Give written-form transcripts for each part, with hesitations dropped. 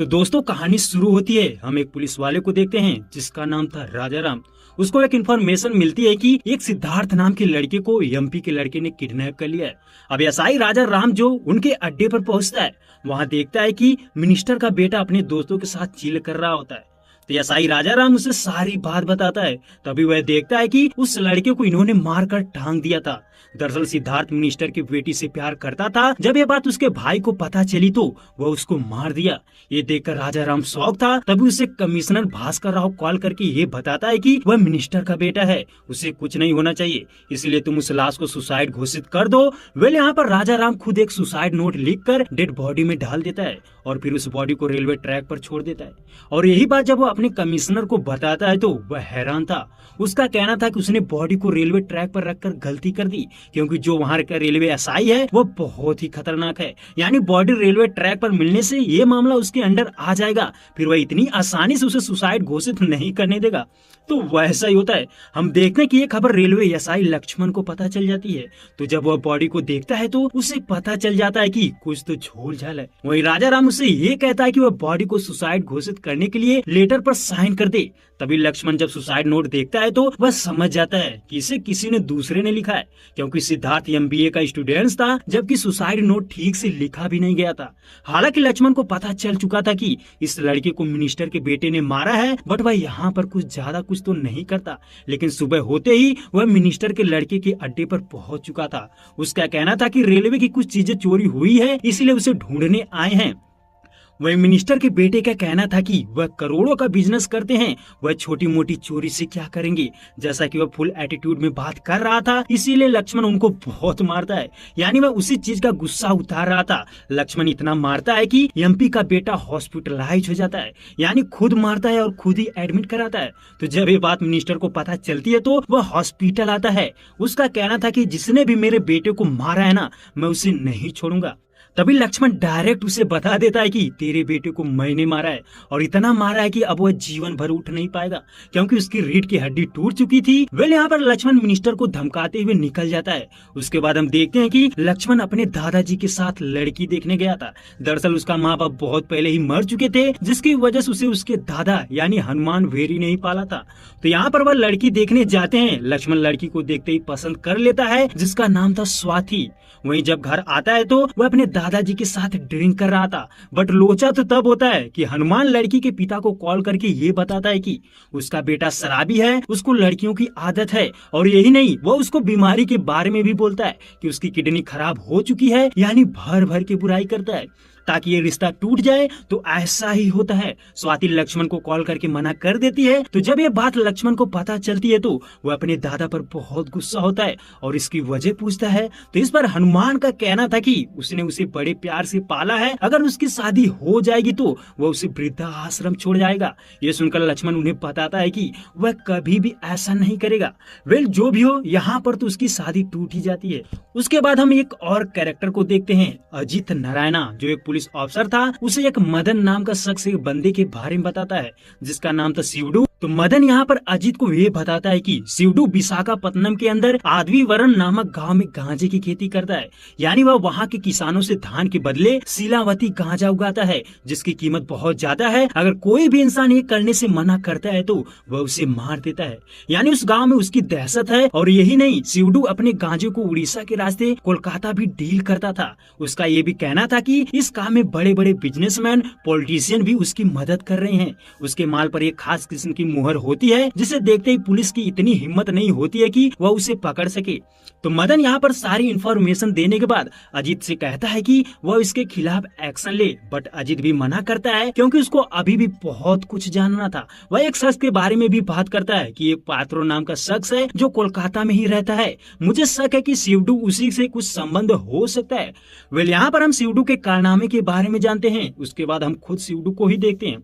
तो दोस्तों कहानी शुरू होती है। हम एक पुलिस वाले को देखते हैं जिसका नाम था राजा राम। उसको एक इन्फॉर्मेशन मिलती है कि एक सिद्धार्थ नाम के लड़के को एमपी के लड़के ने किडनैप कर लिया है। अब एसआई राजा राम जो उनके अड्डे पर पहुंचता है, वहां देखता है कि मिनिस्टर का बेटा अपने दोस्तों के साथ चिल कर रहा होता है। तो एसआई राजा राम उसे सारी बात बताता है। तभी वह देखता है कि उस लड़के को इन्होंने मारकर टांग दिया था। दरअसल सिद्धार्थ मिनिस्टर की बेटी से प्यार करता था। जब यह बात उसके भाई को पता चली तो वह उसको मार दिया। ये देखकर राजा राम शौक था। तभी उसे कमिश्नर भास्कर राव कॉल करके ये बताता है कि वह मिनिस्टर का बेटा है, उसे कुछ नहीं होना चाहिए, इसलिए तुम उस लाश को सुसाइड घोषित कर दो। वेल यहाँ पर राजा राम खुद एक सुसाइड नोट लिखकर डेड बॉडी में डाल देता है और फिर उस बॉडी को रेलवे ट्रैक पर छोड़ देता है। और यही बात जब वो अपने कमिश्नर को बताता है तो वह हैरान था। उसका कहना था कि उसने बॉडी को रेलवे ट्रैक पर रखकर गलती कर दी, क्योंकि जो वहाँ का रेलवे एसआई है वो बहुत ही खतरनाक है। यानी बॉडी रेलवे ट्रैक पर मिलने से ये मामला उसके अंडर आ जाएगा, फिर वह इतनी आसानी से उसे सुसाइड घोषित नहीं करने देगा। तो वैसा ही होता है। हम देखते हैं कि ये खबर रेलवे एसआई लक्ष्मण को पता चल जाती है। तो जब वह बॉडी को देखता है तो उसे पता चल जाता है कि कुछ तो झोल झाल है। वही राजा राम उससे ये कहता है कि वह बॉडी को सुसाइड घोषित करने के लिए लेटर पर साइन कर दे। तभी लक्ष्मण जब सुसाइड नोट देखता है तो वह समझ जाता है कि इसे किसी ने दूसरे ने लिखा है, क्योंकि सिद्धार्थ एमबीए का स्टूडेंट था, जबकि सुसाइड नोट ठीक से लिखा भी नहीं गया था। हालांकि लक्ष्मण को पता चल चुका था कि इस लड़के को मिनिस्टर के बेटे ने मारा है, बट वह यहाँ पर कुछ ज्यादा कुछ तो नहीं करता। लेकिन सुबह होते ही वह मिनिस्टर के लड़के के अड्डे पर पहुंच चुका था। उसका कहना था कि रेलवे की कुछ चीजें चोरी हुई है, इसलिए उसे ढूंढने आए हैं। वही मिनिस्टर के बेटे का कहना था कि वह करोड़ों का बिजनेस करते हैं, वह छोटी मोटी चोरी से क्या करेंगे। जैसा कि वह फुल एटीट्यूड में बात कर रहा था, इसीलिए लक्ष्मण उनको बहुत मारता है। यानी वह उसी चीज का गुस्सा उतार रहा था। लक्ष्मण इतना मारता है कि एमपी का बेटा हॉस्पिटलाइज हो जाता है, यानी खुद मारता है और खुद ही एडमिट कराता है। तो जब ये बात मिनिस्टर को पता चलती है तो वह हॉस्पिटल आता है। उसका कहना था कि जिसने भी मेरे बेटे को मारा है ना, मैं उसे नहीं छोड़ूंगा। तभी लक्ष्मण डायरेक्ट उसे बता देता है कि तेरे बेटे को मैंने मारा है, और इतना मारा है कि अब वह जीवन भर उठ नहीं पाएगा, क्योंकि उसकी रीढ़ की हड्डी टूट चुकी थी। वेल यहाँ पर लक्ष्मण मिनिस्टर को धमकाते हुए निकल जाता है। उसके बाद हम देखते हैं कि लक्ष्मण अपने दादाजी के साथ लड़की देखने गया था। दरअसल उसका माँ बाप बहुत पहले ही मर चुके थे, जिसकी वजह से उसे उसके दादा यानी हनुमान वेरी नहीं पाला था। तो यहाँ पर वह लड़की देखने जाते हैं। लक्ष्मण लड़की को देखते ही पसंद कर लेता है, जिसका नाम था स्वाति। वहीं जब घर आता है तो वह अपने दादाजी के साथ ड्रिंक कर रहा था। बट लोचा तो तब होता है कि हनुमान लड़की के पिता को कॉल करके ये बताता है कि उसका बेटा शराबी है, उसको लड़कियों की आदत है। और यही नहीं, वो उसको बीमारी के बारे में भी बोलता है कि उसकी किडनी खराब हो चुकी है, यानी भर भर के बुराई करता है ताकि ये रिश्ता टूट जाए। तो ऐसा ही होता है। स्वाति लक्ष्मण को कॉल करके मना कर देती है। तो जब ये बात लक्ष्मण को पता चलती है तो वह अपने दादा पर बहुत गुस्सा होता है और इसकी वजह पूछता है। तो इस पर हनुमान का कहना था कि उसने उसे बड़े प्यार से पाला है, अगर उसकी शादी हो जाएगी तो वह उसे वृद्धा आश्रम छोड़ जाएगा। ये सुनकर लक्ष्मण उन्हें बताता है कि वह कभी भी ऐसा नहीं करेगा। वेल जो भी हो, यहाँ पर तो उसकी शादी टूट ही जाती है। उसके बाद हम एक और कैरेक्टर को देखते हैं, अजीत नारायणा, जो एक पुलिस ऑफिसर था। उसे एक मदन नाम का शख्स एक बंदे के बारे में बताता है, जिसका नाम था शिवडू। तो मदन यहाँ पर अजीत को ये बताता है कि शिवडू विशाखापट्टनम के अंदर आदवीवरण नामक गांव में गांजे की खेती करता है। यानी वह वहाँ के किसानों से धान के बदले शीलावती गांजा उगाता है, जिसकी कीमत बहुत ज्यादा है। अगर कोई भी इंसान ये करने से मना करता है तो वह उसे मार देता है। यानी उस गाँव में उसकी दहशत है। और यही नहीं, शिवडू अपने गांजे को उड़ीसा के रास्ते कोलकाता भी डील करता था। उसका ये भी कहना था कि इस काम में बड़े बड़े बिजनेसमैन, पॉलिटिशियन भी उसकी मदद कर रहे हैं। उसके माल पर एक खास किस्म की मुहर होती है, जिसे देखते ही पुलिस की इतनी हिम्मत नहीं होती है कि वह उसे पकड़ सके। तो मदन यहाँ पर सारी इंफॉर्मेशन देने के बाद अजीत से कहता है कि वह इसके खिलाफ एक्शन ले। बट अजीत भी मना करता है, क्योंकि उसको अभी भी बहुत कुछ जानना था। वह एक शख्स के बारे में भी बात करता है कि एक पात्रो नाम का शख्स है जो कोलकाता में ही रहता है। मुझे शक है कि शिवडू उसी से कुछ संबंध हो सकता है। वेल यहाँ पर हम शिवडू के कारनामे के बारे में जानते हैं। उसके बाद हम खुद शिवडू को ही देखते हैं।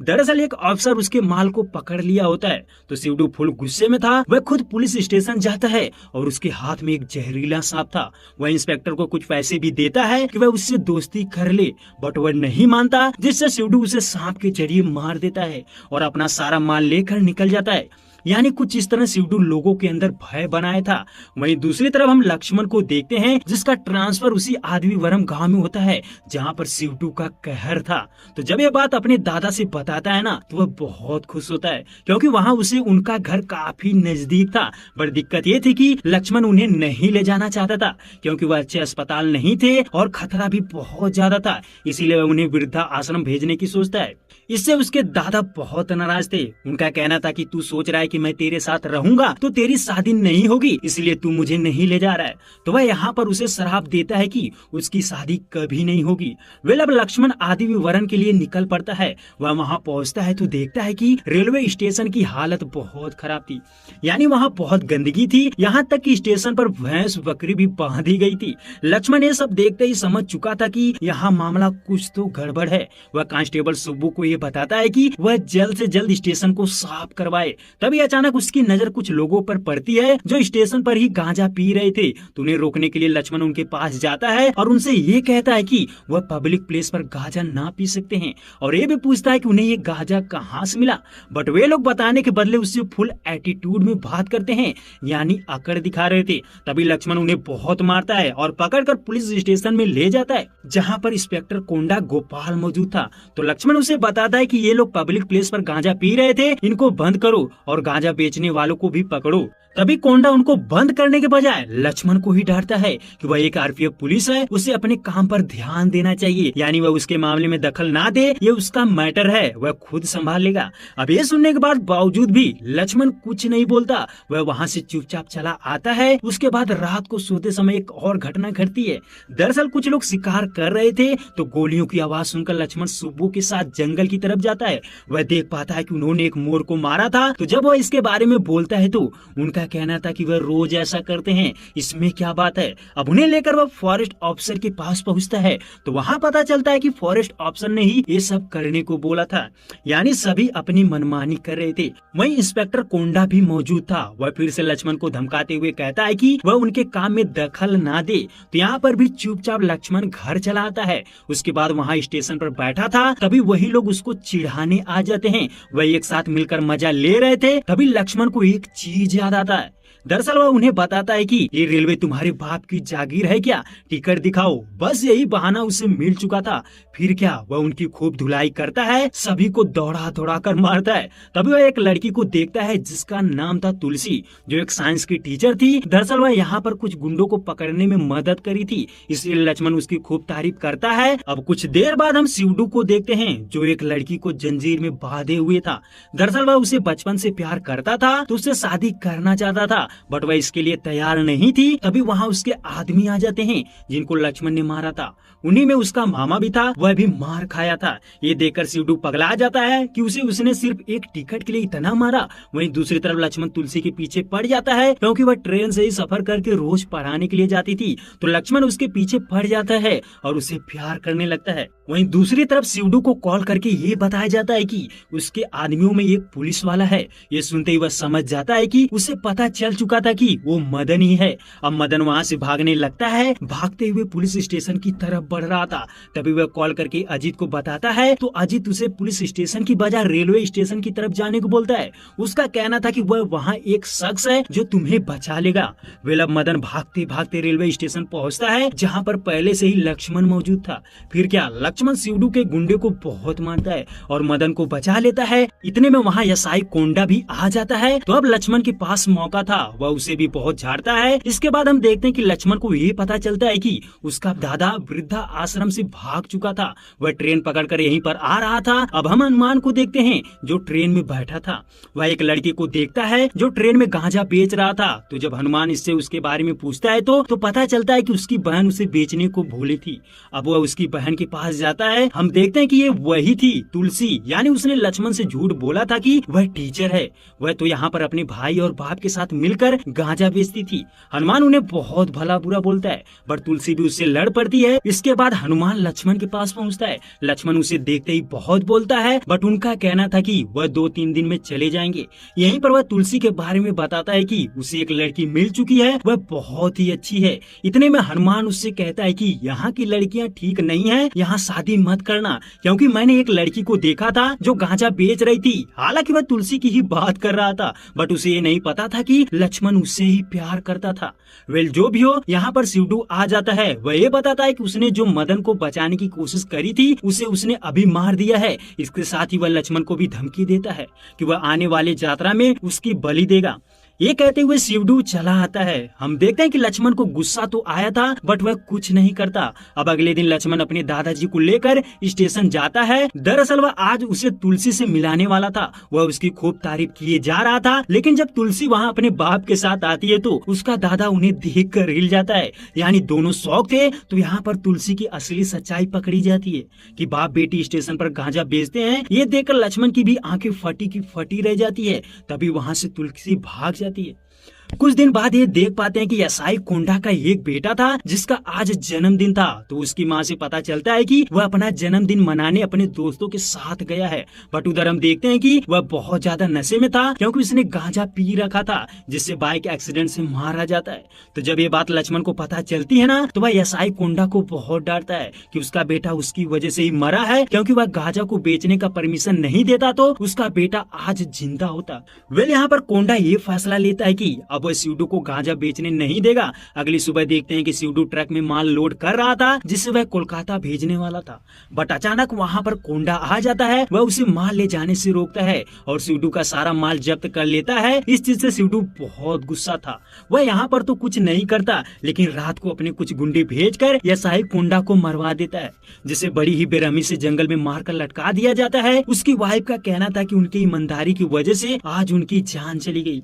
दरअसल एक अफसर उसके माल को पकड़ लिया होता है। तो शिवडू फुल गुस्से में था। वह खुद पुलिस स्टेशन जाता है और उसके हाथ में एक जहरीला सांप था। वह इंस्पेक्टर को कुछ पैसे भी देता है कि वह उससे दोस्ती कर ले, बट वह नहीं मानता, जिससे शिवडू उसे सांप के जरिए मार देता है और अपना सारा माल लेकर निकल जाता है। यानी कुछ इस तरह शिवडू लोगों के अंदर भय बनाया था। वहीं दूसरी तरफ हम लक्ष्मण को देखते हैं जिसका ट्रांसफर उसी आदमीवरम गांव में होता है जहां पर शिवडू का कहर था। तो जब ये बात अपने दादा से बताता है ना तो वह बहुत खुश होता है क्योंकि वहां उसे उनका घर काफी नजदीक था। पर दिक्कत ये थी कि लक्ष्मण उन्हें नहीं ले जाना चाहता था क्योंकि वह अच्छे अस्पताल नहीं थे और खतरा भी बहुत ज्यादा था, इसीलिए वह उन्हें वृद्धा आश्रम भेजने की सोचता है। इससे उसके दादा बहुत नाराज थे। उनका कहना था कि तू सोच रहा है कि मैं तेरे साथ रहूंगा तो तेरी शादी नहीं होगी, इसलिए तू मुझे नहीं ले जा रहा है। तो वह यहाँ पर उसे श्राप देता है कि उसकी शादी कभी नहीं होगी। वेल अब लक्ष्मण आदि विवरण के लिए निकल पड़ता है। वह वहाँ पहुँचता है तो देखता है कि रेलवे स्टेशन की हालत बहुत खराब थी, यानी वहाँ बहुत गंदगी थी, यहाँ तक कि स्टेशन पर भैंस बकरी भी बांधी गई थी। लक्ष्मण ये सब देखते ही समझ चुका था कि यहाँ मामला कुछ तो गड़बड़ है। वह कांस्टेबल सुब्बू को ये बताता है कि वह जल्द से जल्द स्टेशन को साफ करवाए। तभी अचानक उसकी नजर कुछ लोगों पर पड़ती है जो स्टेशन पर ही गांजा पी रहे थे। तो उन्हें रोकने के लिए लक्ष्मण उनके पास जाता है और उनसे ये कहता है कि वह पब्लिक प्लेस पर गांजा ना पी सकते हैं और ये भी पूछता है कि उन्हें ये गांजा कहाँ से मिला। बट वे लोग बताने के बदले उससे फुल एटीट्यूड में बात करते हैं, यानी अकड़ दिखा रहे थे। तभी लक्ष्मण उन्हें बहुत मारता है और पकड़कर पुलिस स्टेशन में ले जाता है जहाँ पर इंस्पेक्टर कोंडा गोपाल मौजूद था। तो लक्ष्मण उसे बताता है कि ये लोग पब्लिक प्लेस पर गांजा पी रहे थे, इनको बंद करो और गांजा बेचने वालों को भी पकड़ो। तभी कोंडा उनको बंद करने के बजाय लक्ष्मण को ही डांटता है कि वह एक आरपीएफ पुलिस है, उसे अपने काम पर ध्यान देना चाहिए, यानी वह उसके मामले में दखल ना दे, ये उसका मैटर है, वह खुद संभाल लेगा। अब ये सुनने के बाद बावजूद भी लक्ष्मण कुछ नहीं बोलता, वह वहाँ से चुपचाप चला आता है। उसके बाद रात को सोते समय एक और घटना घटती है। दरअसल कुछ लोग शिकार कर रहे थे तो गोलियों की आवाज सुनकर लक्ष्मण सुब्बू के साथ जंगल की तरफ जाता है। वह देख पाता है कि उन्होंने एक मोर को मारा था। तो जब वह इसके बारे में बोलता है तो उनका कहना था कि वह रोज ऐसा करते हैं, इसमें क्या बात है। अब उन्हें लेकर वह फॉरेस्ट ऑफिसर के पास पहुंचता है तो वहां पता चलता है कि फॉरेस्ट ऑफिसर ने ही ये सब करने को बोला था, यानी सभी अपनी मनमानी कर रहे थे। वहीं इंस्पेक्टर कोंडा भी मौजूद था। वह फिर से लक्ष्मण को धमकाते हुए कहता है कि वह उनके काम में दखल ना दे। तो यहाँ पर भी चुपचाप लक्ष्मण घर चला आता है। उसके बाद वहाँ स्टेशन पर बैठा था, तभी वही लोग उसको चिढ़ाने आ जाते हैं। वह एक साथ मिलकर मजा ले रहे थे, तभी लक्ष्मण को एक चीज याद आता है। दरअसल वह उन्हें बताता है कि ये रेलवे तुम्हारे बाप की जागीर है क्या, टिकट दिखाओ। बस यही बहाना उसे मिल चुका था। फिर क्या, वह उनकी खूब धुलाई करता है, सभी को दौड़ा दौड़ा कर मारता है। तभी वह एक लड़की को देखता है जिसका नाम था तुलसी, जो एक साइंस की टीचर थी। दरअसल वह यहाँ पर कुछ गुंडों को पकड़ने में मदद करी थी, इसलिए लक्ष्मण उसकी खूब तारीफ करता है। अब कुछ देर बाद हम शिवडू को देखते हैं जो एक लड़की को जंजीर में बांधे हुए था। दरअसल वह उसे बचपन से प्यार करता था तो उससे शादी करना चाहता था, बट वह इसके लिए तैयार नहीं थी। तभी वहाँ उसके आदमी आ जाते हैं जिनको लक्ष्मण ने मारा था। उन्हीं में उसका मामा भी था, वह भी मार खाया था। ये देखकर शिवडू पगला जाता है कि उसने सिर्फ एक टिकट के लिए इतना मारा। वहीं दूसरी तरफ लक्ष्मण तुलसी के पीछे पड़ जाता है क्योंकि वह ट्रेन से ही सफर करके रोज पढ़ाने के लिए जाती थी। तो लक्ष्मण उसके पीछे पड़ जाता है और उसे प्यार करने लगता है। वहीं दूसरी तरफ शिवडू को कॉल करके ये बताया जाता है कि उसके आदमियों में एक पुलिस वाला है। ये सुनते ही वह समझ जाता है कि उसे पता चल चुका था कि वो मदन ही है। अब मदन वहाँ से भागने लगता है, भागते हुए पुलिस स्टेशन की तरफ बढ़ रहा था। तभी वह कॉल करके अजीत को बताता है तो अजीत उसे पुलिस स्टेशन की बजाय रेलवे स्टेशन की तरफ जाने को बोलता है। उसका कहना था कि वह वहाँ एक शख्स है जो तुम्हें बचा लेगा। वेल अब मदन भागते भागते रेलवे स्टेशन पहुँचता है जहाँ पर पहले से ही लक्ष्मण मौजूद था। फिर क्या, लक्ष्मण शिवडू के गुंडे को बहुत मारता है और मदन को बचा लेता है। इतने में वहाँ एसआई कोंडा भी आ जाता है। तो अब लक्ष्मण के पास मौका था, वह उसे भी बहुत झाड़ता है। इसके बाद हम देखते हैं कि लक्ष्मण को ये पता चलता है कि उसका दादा वृद्धा आश्रम से भाग चुका था। वह ट्रेन पकड़कर यहीं पर आ रहा था। अब हम हनुमान को देखते हैं जो ट्रेन में बैठा था। वह एक लड़की को देखता है जो ट्रेन में गांजा बेच रहा था। तो जब हनुमान इससे उसके बारे में पूछता है तो पता चलता है कि उसकी बहन उसे बेचने को भूली थी। अब वह उसकी बहन के पास जाता है। हम देखते हैं कि ये वही थी तुलसी, यानी उसने लक्ष्मण से झूठ बोला था कि वह टीचर है। वह तो यहाँ पर अपने भाई और बाप के साथ मिलकर गांजा बेचती थी। हनुमान उन्हें बहुत भला बुरा बोलता है, बट तुलसी भी उससे लड़ पड़ती है। इसके के बाद हनुमान लक्ष्मण के पास पहुंचता है। लक्ष्मण उसे देखते ही बहुत बोलता है, बट उनका कहना था कि वह 2-3 दिन में चले जाएंगे। यहीं पर वह तुलसी के बारे में बताता है कि उसे एक लड़की मिल चुकी है, वह बहुत ही अच्छी है। इतने में हनुमान उससे कहता है कि यहाँ की लड़कियाँ ठीक नहीं है, यहाँ शादी मत करना, क्योंकि मैंने एक लड़की को देखा था जो गांजा बेच रही थी। हालांकि वह तुलसी की ही बात कर रहा था, बट उसे ये नहीं पता था कि लक्ष्मण उससे ही प्यार करता था। वेल, जो भी हो, यहाँ पर शिवडू आ जाता है। वह ये बताता है कि उसने जो मदन को बचाने की कोशिश करी थी उसे उसने अभी मार दिया है। इसके साथ ही वह लक्ष्मण को भी धमकी देता है कि वह आने वाले यात्रा में उसकी बलि देगा। ये कहते हुए शिवडू चला आता है। हम देखते हैं कि लक्ष्मण को गुस्सा तो आया था, बट वह कुछ नहीं करता। अब अगले दिन लक्ष्मण अपने दादाजी को लेकर स्टेशन जाता है। दरअसल वह आज उसे तुलसी से मिलाने वाला था। वह उसकी खूब तारीफ किए जा रहा था, लेकिन जब तुलसी वहाँ अपने बाप के साथ आती है तो उसका दादा उन्हें देख कर हिल जाता है। यानी दोनों शौक थे। तो यहाँ पर तुलसी की असली सच्चाई पकड़ी जाती है कि बाप बेटी स्टेशन पर गांजा बेचते हैं। ये देखकर लक्ष्मण की भी आंखें फटी की फटी रह जाती है। तभी वहाँ से तुलसी भाग जाती है। कुछ दिन बाद ये देख पाते हैं कि एसआई कोंडा का एक बेटा था जिसका आज जन्मदिन था। तो उसकी माँ से पता चलता है कि वह अपना जन्मदिन मनाने अपने दोस्तों के साथ गया है। बट उधर हम देखते हैं कि वह बहुत ज्यादा नशे में था, क्योंकि उसने गांजा पी रखा था, जिससे बाइक एक्सीडेंट से मारा जाता है। तो जब ये बात लक्ष्मण को पता चलती है ना, तो वह एसआई कोंडा को बहुत डांटता है कि उसका बेटा उसकी वजह से ही मरा है, क्योंकि वह गांजा को बेचने का परमिशन नहीं देता तो उसका बेटा आज जिंदा होता। वेल, यहाँ पर कोंडा ये फैसला लेता है कि अब वह शिवडू को गांजा बेचने नहीं देगा। अगली सुबह देखते हैं कि शिवडू ट्रक में माल लोड कर रहा था, जिसे वह कोलकाता भेजने वाला था। बट अचानक वहाँ पर कोंडा आ जाता है। वह उसे माल ले जाने से रोकता है और शिवडू का सारा माल जब्त कर लेता है। इस चीज से शिवडू बहुत गुस्सा था। वह यहाँ पर तो कुछ नहीं करता, लेकिन रात को अपने कुछ गुंडे भेजकर एसआई कोंडा को मरवा देता है, जिसे बड़ी ही बेरहमी से जंगल में मारकर लटका दिया जाता है। उसकी वाइफ का कहना था कि उनकी ईमानदारी की वजह से आज उनकी जान चली गई।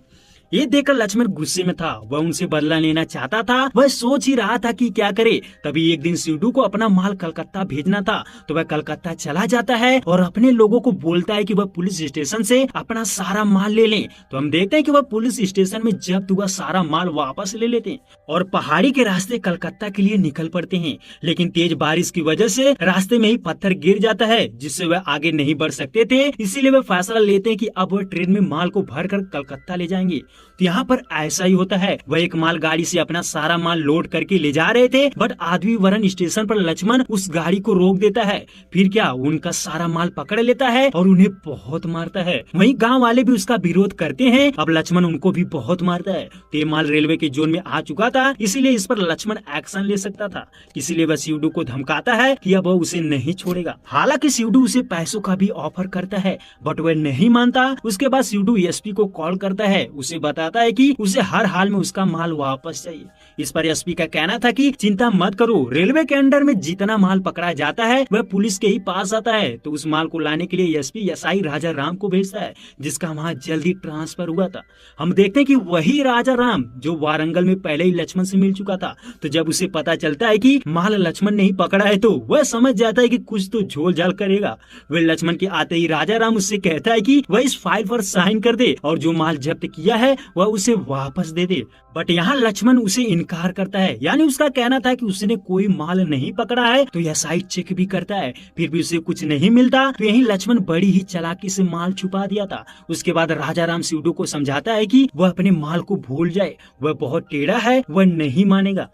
ये देखकर लक्ष्मण गुस्से में था। वह उनसे बदला लेना चाहता था। वह सोच ही रहा था कि क्या करे। तभी एक दिन शिवडू को अपना माल कलकत्ता भेजना था, तो वह कलकत्ता चला जाता है और अपने लोगों को बोलता है कि वह पुलिस स्टेशन से अपना सारा माल ले लें। तो हम देखते हैं कि वह पुलिस स्टेशन में जब्त हुआ सारा माल वापस ले लेते हैं और पहाड़ी के रास्ते कलकत्ता के लिए निकल पड़ते हैं। लेकिन तेज बारिश की वजह से रास्ते में ही पत्थर गिर जाता है, जिससे वह आगे नहीं बढ़ सकते थे। इसीलिए वह फैसला लेते हैं कि अब वह ट्रेन में माल को भर कर कलकत्ता ले जाएंगे। तो यहाँ पर ऐसा ही होता है। वह एक माल गाड़ी से अपना सारा माल लोड करके ले जा रहे थे, बट आधवीवरन स्टेशन पर लक्ष्मण उस गाड़ी को रोक देता है। फिर क्या, उनका सारा माल पकड़ लेता है और उन्हें बहुत मारता है। वहीं गांव वाले भी उसका विरोध करते हैं। अब लक्ष्मण उनको भी बहुत मारता है। तो ये माल रेलवे के जोन में आ चुका था, इसीलिए इस पर लक्ष्मण एक्शन ले सकता था। इसीलिए वह शिवडू को धमकाता है कि अब वह उसे नहीं छोड़ेगा। हालांकि शिवडू उसे पैसों का भी ऑफर करता है, बट वह नहीं मानता। उसके बाद शिवडू एसपी को कॉल करता है। उसे बताता है कि उसे हर हाल में उसका माल वापस चाहिए। इस पर एसपी का कहना था कि चिंता मत करो, रेलवे के अंडर में जितना माल पकड़ा जाता है वह पुलिस के ही पास आता है। तो उस माल को लाने के लिए एसपी एसआई राजा राम को भेजता है, जिसका वहाँ जल्दी ट्रांसफर हुआ था। हम देखते हैं कि वही राजा राम जो वारंगल में पहले ही लक्ष्मण से मिल चुका था। तो जब उसे पता चलता है कि माल लक्ष्मण ने ही पकड़ा है, तो वह समझ जाता है कि कुछ तो झोल झाल करेगा। वह लक्ष्मण के आते ही राजा राम उससे कहता है कि वह इस फाइल पर साइन कर दे और जो माल जब्त किया है वह उसे वापस दे दे। बट यहाँ लक्ष्मण उसे इनकार करता है। यानी उसका कहना था कि उसने कोई माल नहीं पकड़ा है। तो यह साइड चेक भी करता है, फिर भी उसे कुछ नहीं मिलता। तो यही लक्ष्मण बड़ी ही चालाकी से माल छुपा दिया था। उसके बाद राजा राम शिवडू को समझाता है कि वह अपने माल को भूल जाए, वह बहुत टेढ़ा है, वह नहीं मानेगा।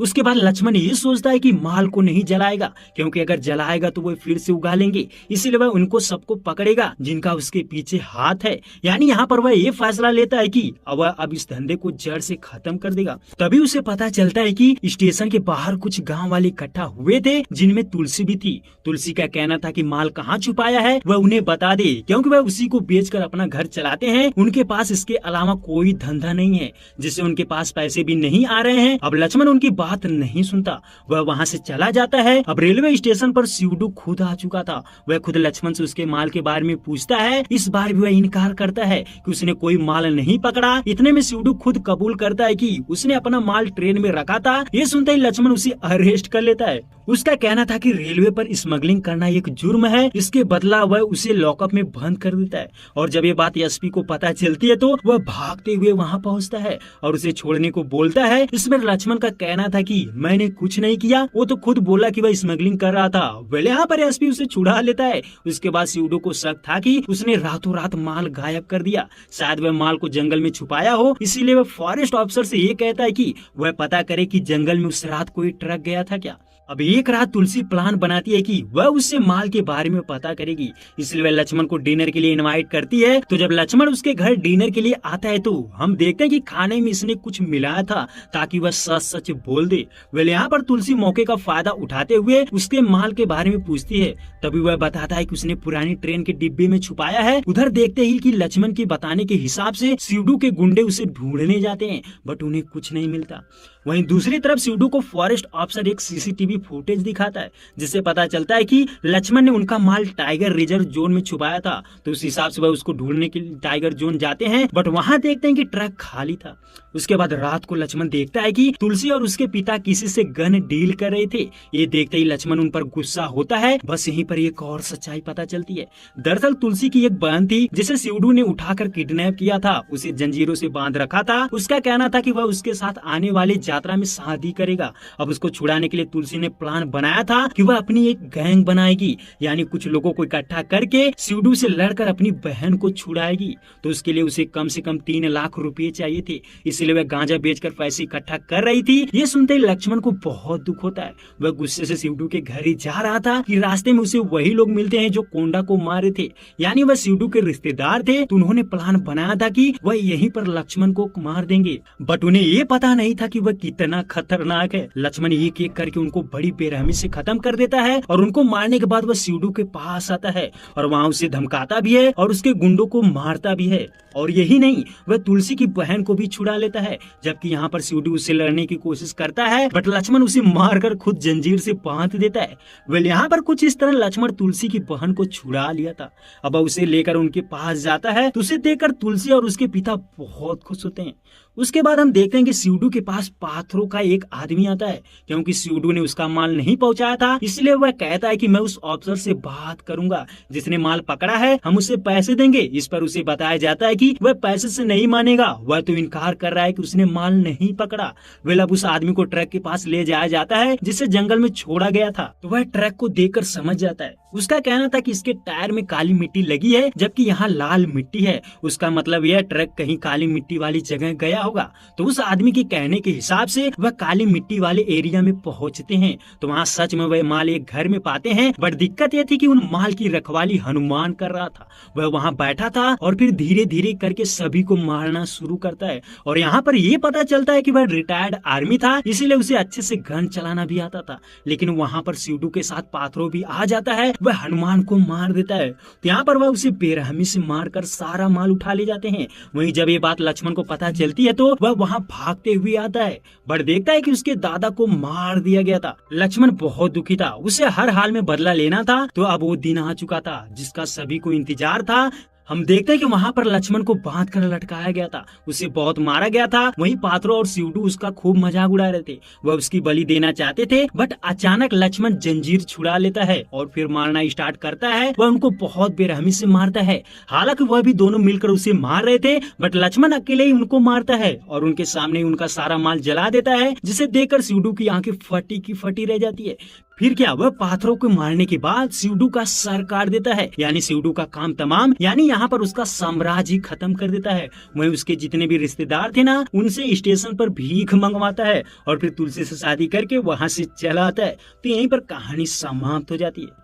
उसके बाद लक्ष्मण ये सोचता है कि माल को नहीं जलाएगा, क्योंकि अगर जलाएगा तो वो फिर से उगा लेंगे। इसीलिए वह उनको सबको पकड़ेगा जिनका उसके पीछे हाथ है। यानी यहाँ पर वह ये फैसला लेता है कि वह अब इस धंधे को जड़ से खत्म कर देगा। तभी उसे पता चलता है कि स्टेशन के बाहर कुछ गांव वाले इकट्ठा हुए थे, जिनमें तुलसी भी थी। तुलसी का कहना था कि माल कहाँ छुपाया है वह उन्हें बता दे, क्योंकि वह उसी को बेचकर अपना घर चलाते हैं। उनके पास इसके अलावा कोई धंधा नहीं है, जिससे उनके पास पैसे भी नहीं आ रहे हैं। अब लक्ष्मण उनकी बात नहीं सुनता, वह वहाँ से चला जाता है। अब रेलवे स्टेशन पर शिवडू खुद आ चुका था। वह खुद लक्ष्मण से उसके माल के बारे में पूछता है। इस बार भी वह इनकार करता है कि उसने कोई माल नहीं पकड़ा। इतने में शिवडू खुद कबूल करता है कि उसने अपना माल ट्रेन में रखा था। ये सुनते ही लक्ष्मण उसे अरेस्ट कर लेता है। उसका कहना था कि रेलवे पर स्मगलिंग करना एक जुर्म है, इसके बदला वह उसे लॉकअप में बंद कर देता है। और जब ये बात एसपी को पता चलती है तो वह भागते हुए वहाँ पहुँचता है और उसे छोड़ने को बोलता है। इसमें लक्ष्मण का कहना था कि मैंने कुछ नहीं किया, वो तो खुद बोला कि वह स्मगलिंग कर रहा था। वेल यहाँ पर एसपी उसे छुड़ा लेता है। उसके बाद सीडू को शक था कि उसने रातों रात माल गायब कर दिया, शायद वह माल को जंगल में छुपाया हो। इसीलिए वह फॉरेस्ट ऑफिसर से ये कहता है कि वह पता करे कि जंगल में उस रात कोई ट्रक गया था क्या। अब एक रात तुलसी प्लान बनाती है कि वह उससे माल के बारे में पता करेगी, इसलिए वह लक्ष्मण को डिनर के लिए इनवाइट करती है। तो जब लक्ष्मण उसके घर डिनर के लिए आता है तो हम देखते हैं कि खाने में इसने कुछ मिलाया था ताकि वह सच सच बोल दे। वह यहाँ पर तुलसी मौके का फायदा उठाते हुए उसके माल के बारे में पूछती है। तभी वह बताता है कि उसने पुरानी ट्रेन के डिब्बे में छुपाया है। उधर देखते ही कि लक्ष्मण के बताने के हिसाब से सीडू के गुंडे उसे ढूंढने जाते हैं, बट उन्हें कुछ नहीं मिलता। वहीं दूसरी तरफ सीडू को फॉरेस्ट ऑफिसर एक सीसीटीवी फुटेज दिखाता है, जिससे पता चलता है कि लक्ष्मण ने उनका माल टाइगर रिजर्व जोन में छुपाया था। तो उस हिसाब से वह उसको ढूंढने के लिए टाइगर जोन जाते हैं, बट वहां देखते हैं कि ट्रक खाली था। उसके बाद रात को लक्ष्मण देखता है कि तुलसी और उसके पिता किसी से गन डील कर रहे थे। ये देखते ही लक्ष्मण उन पर गुस्सा होता है। बस यहीं पर एक और सच्चाई पता चलती है। दरअसल तुलसी की एक बहन थी जिसे सीडू ने उठाकर किडनैप किया था, उसे जंजीरों से बांध रखा था। उसका कहना था कि वह उसके साथ आने वाली यात्रा में शादी करेगा। अब उसको छुड़ाने के लिए तुलसी ने प्लान बनाया था कि वह अपनी एक गैंग बनाएगी, यानी कुछ लोगों को इकट्ठा करके सीडू से लड़कर अपनी बहन को छुड़ाएगी। तो उसके लिए उसे कम से कम 3 लाख रुपए चाहिए थे, इसलिए वह गांजा बेचकर पैसे इकट्ठा कर रही थी। ये सुनते ही लक्ष्मण को बहुत दुख होता है। वह गुस्से से सीडू के घर ही जा रहा था कि रास्ते में उसे वही लोग मिलते हैं जो कोंडा को मारे थे, यानी वह सीडू के रिश्तेदार थे। तो उन्होंने प्लान बनाया था कि वह यहीं पर लक्ष्मण को मार देंगे, बट उन्हें ये पता नहीं था कि वह कितना खतरनाक है। लक्ष्मण एक एक करके उनको बड़ी बेरहमी से खत्म कर देता है और उनको मारने के बाद वह सीडू के पास आता है और वहाँ उसे धमकाता भी है और उसके गुंडों को मारता भी है। और यही नहीं, वह तुलसी की बहन को भी छुड़ा लेता है, जबकि यहाँ पर सीडू उससे लड़ने की कोशिश करता है, बट लक्ष्मण उसे मारकर खुद जंजीर से बांध देता है। वेल यहाँ पर कुछ इस तरह लक्ष्मण तुलसी की बहन को छुड़ा लिया था। अब उसे लेकर उनके पास जाता है तो उसे देखकर तुलसी और उसके पिता बहुत खुश होते हैं। उसके बाद हम देखते हैं कि सीडू के पास पाथरों का एक आदमी आता है, क्योंकि सीडू ने उसका माल नहीं पहुंचाया था, इसलिए वह कहता है कि मैं उस ऑफिसर से बात करूंगा जिसने माल पकड़ा है, हम उसे पैसे देंगे। इस पर उसे बताया जाता है कि वह पैसे से नहीं मानेगा, वह तो इनकार कर रहा है कि उसने माल नहीं पकड़ा। वेल अब उस आदमी को ट्रक के पास ले जाया जाता है जिसे जंगल में छोड़ा गया था। तो वह ट्रक को देखकर समझ जाता है। उसका कहना था कि इसके टायर में काली मिट्टी लगी है जबकि यहाँ लाल मिट्टी है, उसका मतलब यह ट्रक कहीं काली मिट्टी वाली जगह गया होगा। तो उस आदमी के कहने के हिसाब से वह काली मिट्टी वाले एरिया में पहुंचते हैं। तो वहाँ सच में वह माल एक घर में पाते हैं, बट दिक्कत यह थी कि उन माल की रखवाली हनुमान कर रहा था। वह वहाँ बैठा था और फिर धीरे धीरे करके सभी को मारना शुरू करता है। और यहाँ पर यह पता चलता है कि वह रिटायर्ड आर्मी था, इसीलिए उसे अच्छे से गन चलाना भी आता था। लेकिन वहाँ पर सीडू के साथ पाथरो भी आ जाता है, वह हनुमान को मार देता है। तो यहाँ पर वह उसे बेरहमी से मारकर सारा माल उठा ले जाते हैं। वहीं जब ये बात लक्ष्मण को पता चलती है तो वह वहाँ भागते हुए आता है, बट देखता है कि उसके दादा को मार दिया गया था। लक्ष्मण बहुत दुखी था, उसे हर हाल में बदला लेना था। तो अब वो दिन आ चुका था जिसका सभी को इंतजार था। हम देखते हैं कि वहाँ पर लक्ष्मण को बांध कर लटकाया गया था, उसे बहुत मारा गया था। वहीं पाथरो और सीडू उसका खूब मजाक उड़ा रहे थे, वह उसकी बलि देना चाहते थे, बट अचानक लक्ष्मण जंजीर छुड़ा लेता है और फिर मारना स्टार्ट करता है। वह उनको बहुत बेरहमी से मारता है, हालांकि वह भी दोनों मिलकर उसे मार रहे थे, बट लक्ष्मण अकेले ही उनको मारता है और उनके सामने उनका सारा माल जला देता है, जिसे देखकर सीडू की आंखें फटी की फटी रह जाती है। फिर क्या, वह पाथरों को मारने के बाद सीडू का सर काट देता है, यानी सीडू का काम तमाम, यानी यहाँ पर उसका साम्राज्य खत्म कर देता है। वहीं उसके जितने भी रिश्तेदार थे ना, उनसे स्टेशन पर भीख मंगवाता है और फिर तुलसी से शादी करके वहाँ से चला आता है। तो यहीं पर कहानी समाप्त हो जाती है।